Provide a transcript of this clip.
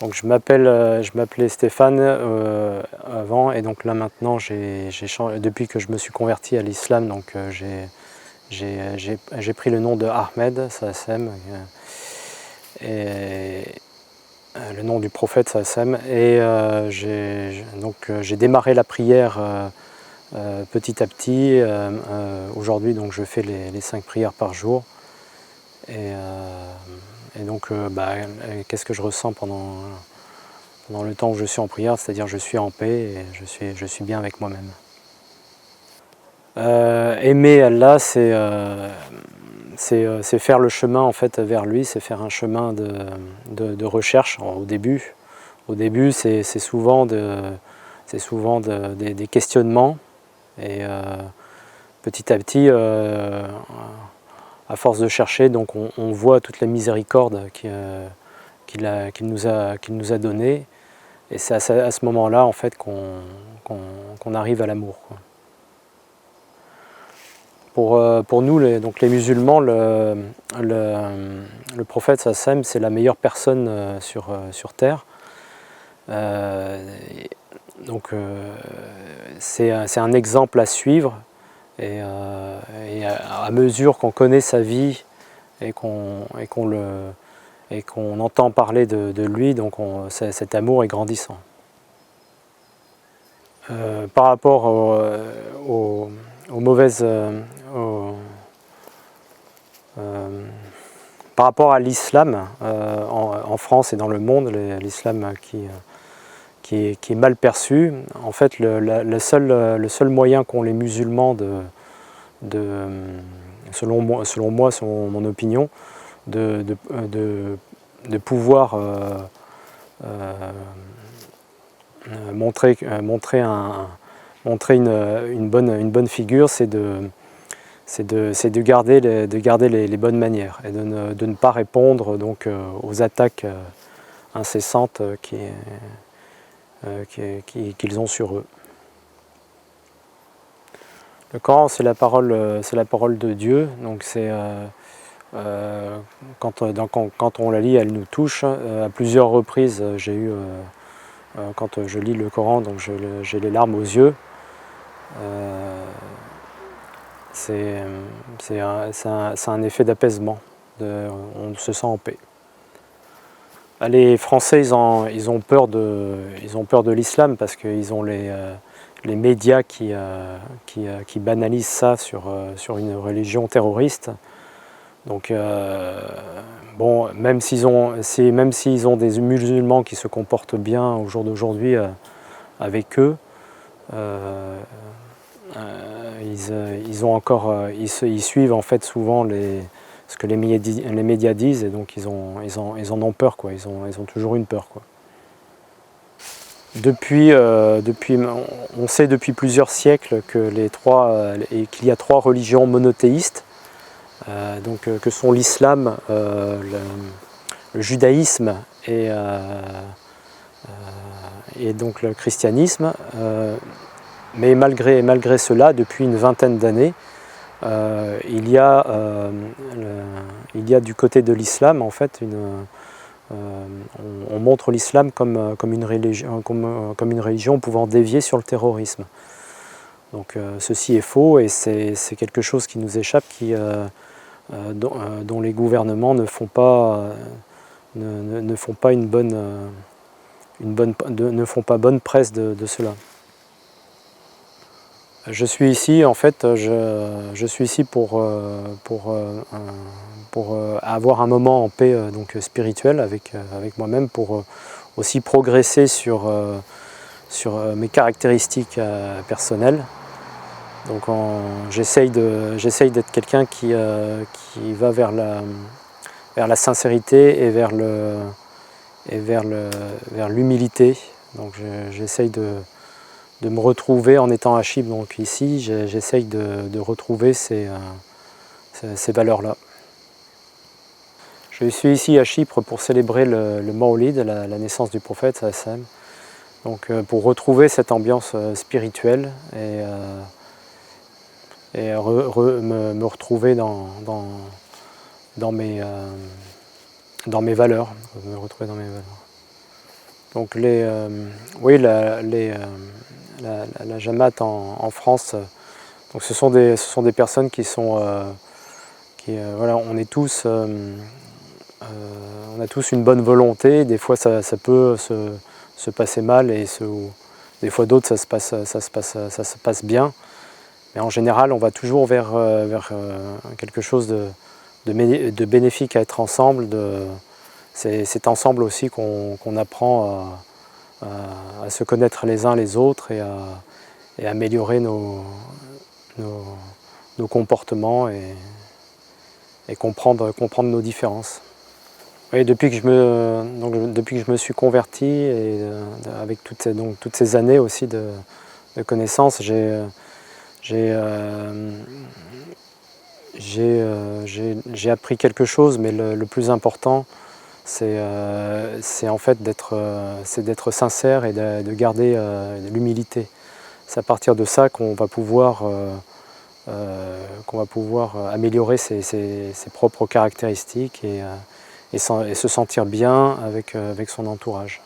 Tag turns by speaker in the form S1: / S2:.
S1: Donc je m'appelais Stéphane avant, et donc là maintenant j'ai changé, depuis que je me suis converti à l'islam, donc j'ai pris le nom de Ahmed Sassem, et le nom du prophète Sassem, et j'ai démarré la prière petit à petit. Aujourd'hui donc je fais les 5 prières par jour, et donc qu'est-ce que je ressens pendant le temps où je suis en prière, c'est-à-dire je suis en paix et je suis bien avec moi-même. Aimer Allah, c'est faire le chemin en fait vers lui, c'est faire un chemin de recherche au début. Au début, c'est souvent, des questionnements, et petit à petit, à force de chercher, donc on voit toute la miséricorde qu'il nous a donnée. Et c'est à ce moment-là en fait qu'on arrive à l'amour. Pour nous, les musulmans, le prophète Sassem, c'est la meilleure personne sur terre. C'est un exemple à suivre, et à mesure qu'on connaît sa vie et qu'on entend parler de lui, donc cet amour est grandissant. Par rapport aux mauvaises... par rapport à l'islam, en France et dans le monde, l'islam qui est mal perçu, en fait le seul moyen qu'ont les musulmans selon moi, selon mon opinion, de pouvoir montrer une bonne figure, c'est de garder les bonnes manières, et de ne pas répondre donc aux attaques incessantes qu'ils ont sur eux. Le Coran, c'est la parole de Dieu, donc quand on la lit, elle nous touche. À plusieurs reprises, quand je lis le Coran, donc j'ai les larmes aux yeux. C'est un effet d'apaisement, on se sent en paix. Les Français, ils ont peur de l'islam, parce qu'ils ont les médias qui banalisent ça sur une religion terroriste. Donc bon, même s'ils ont des musulmans qui se comportent bien au jour d'aujourd'hui avec eux, ils suivent en fait souvent ce que les médias disent, et donc ils en ont peur, quoi. Ils ont toujours une peur, quoi. On sait depuis plusieurs siècles qu'il y a 3 religions monothéistes, que sont l'islam, le judaïsme et donc le christianisme. Mais malgré cela, depuis une vingtaine d'années, il y a du côté de l'islam, en fait, on montre l'islam comme une religion pouvant dévier sur le terrorisme. Donc ceci est faux, et c'est quelque chose qui nous échappe, dont les gouvernements ne font pas bonne presse de cela. Je suis ici, en fait, je suis ici pour avoir un moment en paix spirituelle avec moi-même, pour aussi progresser sur mes caractéristiques personnelles. Donc j'essaye d'être quelqu'un qui va vers la sincérité et vers l'humilité. Donc j'essaye de me retrouver en étant à Chypre, donc ici, j'essaye de retrouver ces valeurs-là. Je suis ici à Chypre pour célébrer le Mawlid, la naissance du prophète Sassem, donc pour retrouver cette ambiance spirituelle, et me retrouver dans mes valeurs, Donc oui, la Jamaat en France, donc ce sont des personnes qui sont, voilà, on a tous une bonne volonté. Des fois, ça peut se passer mal et des fois d'autres, ça se passe bien. Mais en général, on va toujours vers quelque chose de bénéfique à être ensemble. C'est ensemble aussi qu'on apprend à se connaître les uns les autres et à améliorer nos comportements et comprendre nos différences. Oui, depuis que je me suis converti et avec toutes ces années aussi de connaissances, j'ai appris quelque chose, mais le plus important, c'est en fait d'être sincère et de garder l'humilité. C'est à partir de ça qu'on va pouvoir améliorer ses propres caractéristiques et se sentir bien avec son entourage.